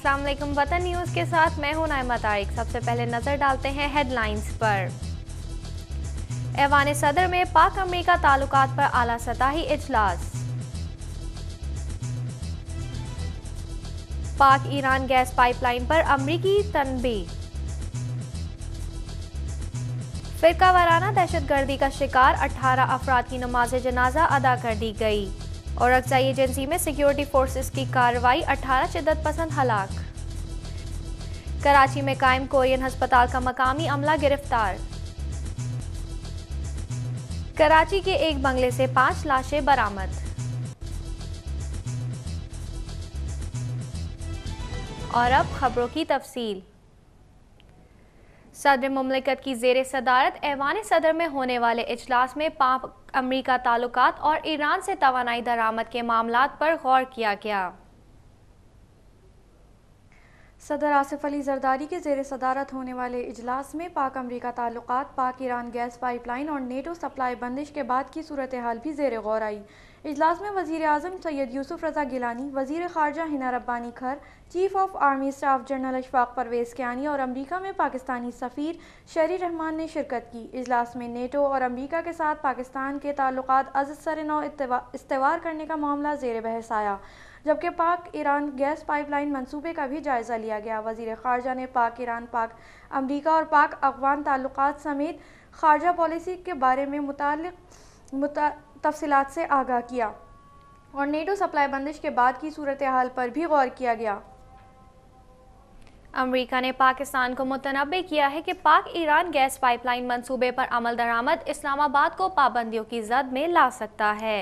अस्सलाम वालेकुम। वतन न्यूज़ के साथ मैं हूं नाइमा तारिक। सबसे पहले नजर डालते हैं हेडलाइंस पर। ऐवान सदर में पाक अमरीका ताल्लुकात पर आला सतही इजलास। पाक ईरान गैस पाइपलाइन पर अमरीकी तनबीह। फिरका वाराना दहशतगर्दी का शिकार 18 अफराद की नमाज जनाजा अदा कर दी गई। और अक्साई एजेंसी में सिक्योरिटी फोर्सेस की कार्रवाई, 18 शिद्दत पसंद हलाक। कराची में कायम कोरियन हस्पताल का मकामी अमला गिरफ्तार। कराची के एक बंगले से 5 लाशें बरामद। और अब खबरों की तफसील। सदर मुमलिकत की ज़ेर सदारत ऐवान सदर में होने वाले इजलास में पाक अमरीका ताल्लुकात और ईरान से तवानाई दरामद के मामलात पर गौर किया गया। सदर आसिफ अली जरदारी के ज़ेर सदारत होने वाले इजलास में पाक अमरीका ताल्लुकात, पाक ईरान गैस पाइपलाइन और नेटो सप्लाई बंदिश के बाद की सूरत हाल भी ज़ेर गौर आई। इजलास में वज़ीर आज़म सैयद यूसुफ रज़ा गिलानी, वज़ीर ख़ारजा Hina Rabbani Khar, chief of army staff general Ashfaq Parvez Kayani और अमरीका में पाकिस्तानी सफ़ीर शरी रहमान ने शिरकत की। इजलास में नेटो और अमरीका के साथ पाकिस्तान के ताल्लुकात अज़-सर-नौ इस्तेवार करने का मामला ज़ेर बहस आया, जबकि पाक ईरान गैस पाइपलाइन मंसूबे का भी जायज़ा लिया गया। वज़ीर ख़ारजा ने पाक ईरान, पाक अमरीका और पाक अफ़गान ताल्लुकात समेत ख़ारजा पॉलिसी के बारे में मुताल्लिक़ तफ़सीलात से आगाह किया और नेटो सप्लाई बंदिश के बाद की सूरत हाल पर भी गौर किया गया। अमरीका ने पाकिस्तान को मुतनब्बे किया है कि पाक ईरान गैस पाइपलाइन मंसूबे पर अमल दरामद इस्लामाबाद को पाबंदियों की जद में ला सकता है।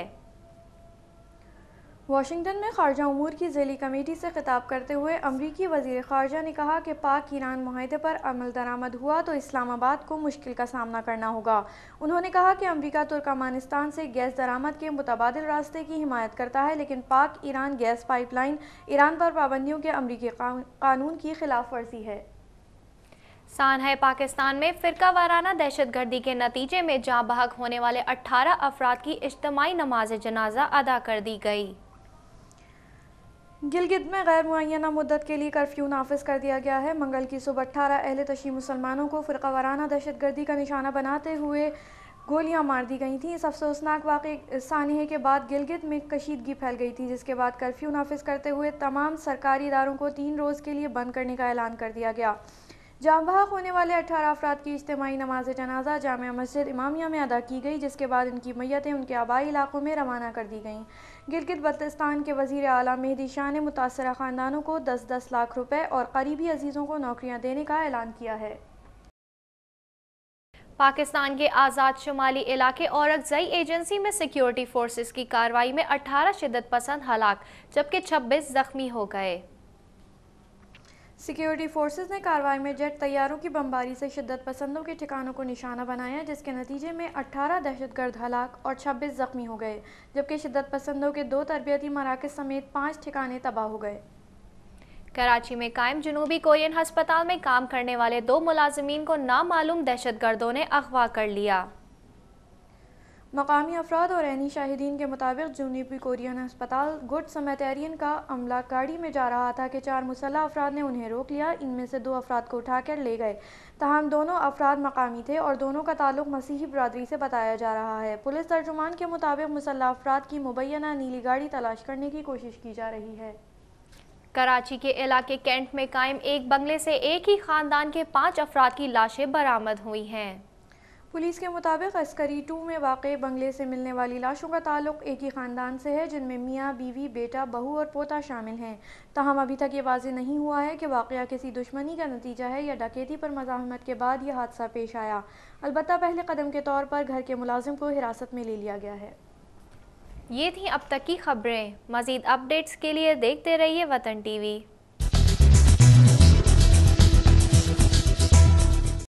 वाशिंगटन में ख़ारजा उमूर की ज़ेली कमेटी से खिताब करते हुए अमरीकी वज़ीर ख़ारजा ने कहा कि पाक ईरान मुआहदे पर अमल दरामद हुआ तो इस्लामाबाद को मुश्किल का सामना करना होगा। उन्होंने कहा कि अमरीका तुर्कमानिस्तान से गैस दरामद के मुतबादिल रास्ते की हिमायत करता है, लेकिन पाक ईरान गैस पाइपलाइन ईरान पर पाबंदियों के अमरीकी कानून की खिलाफ वर्जी है। सानहा पाकिस्तान में फिरका वाराना दहशतगर्दी के नतीजे में जाँ बहक होने वाले 18 अफराद की इज्तिमाई नमाज जनाजा अदा कर दी गई। गिलगित में गैर मुअय्यना मुद्दत के लिए कर्फ्यू नाफिज कर दिया गया है। मंगल की सुबह 18 अहले तशी मुसलमानों को फिरका वाराना दहशतगर्दी का निशाना बनाते हुए गोलियां मार दी गई थीं। इस अफसोसनाक वाक़े सानहे के बाद गिलगित में कशीदगी फैल गई थी, जिसके बाद कर्फ्यू नाफिज करते हुए तमाम सरकारी इदारों को 3 रोज़ के लिए बंद करने का ऐलान कर दिया गया। जाँ बहक होने वाले 18 अफराद की इज्तिमाई नमाज जनाजा जामिया मस्जिद इमामिया में अदा की गई, जिसके बाद इनकी मैयतें उनके आबाई इलाकों में रवाना कर दी गईं। गिलगित बल्तिस्तान के वज़ीर आला मेहदी शाह ने मुतासरा ख़ानदानों को 10-10 लाख रुपए और करीबी अजीज़ों को नौकरियां देने का ऐलान किया है। पाकिस्तान के आज़ाद शुमाली इलाके और अक्साई एजेंसी में सिक्योरिटी फोर्सेस की कार्रवाई में 18 शिद्दत पसंद हलाक, जबकि 26 ज़ख्मी हो गए। सिक्योरिटी फोर्सेस ने कार्रवाई में जेट तैयारों की बमबारी से शिद्दत पसंदों के ठिकानों को निशाना बनाया, जिसके नतीजे में 18 दहशतगर्द हलाक और 26 ज़ख्मी हो गए, जबकि शिद्दत पसंदों के 2 तरबियती मराकज़ समेत 5 ठिकाने तबाह हो गए। कराची में कायम जनूबी कोरियन हस्पताल में काम करने वाले 2 मुलाजिमीन को नामालूम दहशतगर्दों ने अगवा कर लिया। मकामी अफराद और ऐनी शाहिदीन के मुताबिक जनूबी कोरियन हस्पताल गुड समैटेरियन का अमला गाड़ी में जा रहा था कि 4 मुसल्लह अफराद ने उन्हें रोक लिया। इनमें से 2 अफराद को उठाकर ले गए, तहम दोनों अफराद मकामी थे और दोनों का ताल्लुक मसीही बरादरी से बताया जा रहा है। पुलिस तर्जुमान के मुताबिक मुसल्लह अफराद की मुबैना नीली गाड़ी तलाश करने की कोशिश की जा रही है। कराची के इलाके कैंट में कायम एक बंगले से एक ही खानदान के 5 अफराद की लाशें बरामद हुई हैं। पुलिस के मुताबिक अस्करी 2 में वाक़े बंगले से मिलने वाली लाशों का ताल्लुक एक ही ख़ानदान से है, जिनमें मियाँ, बीवी, बेटा, बहू और पोता शामिल हैं। ताहम अभी तक ये वाज़ेह नहीं हुआ है कि वाक़या किसी दुश्मनी का नतीजा है या डकैती पर मज़ाहमत के बाद यह हादसा पेश आया। अलबत्ता पहले कदम के तौर पर घर के मुलाजिम को हिरासत में ले लिया गया है। ये थी अब तक की खबरें। मज़ीद अपडेट्स के लिए देखते रहिए वतन टीवी।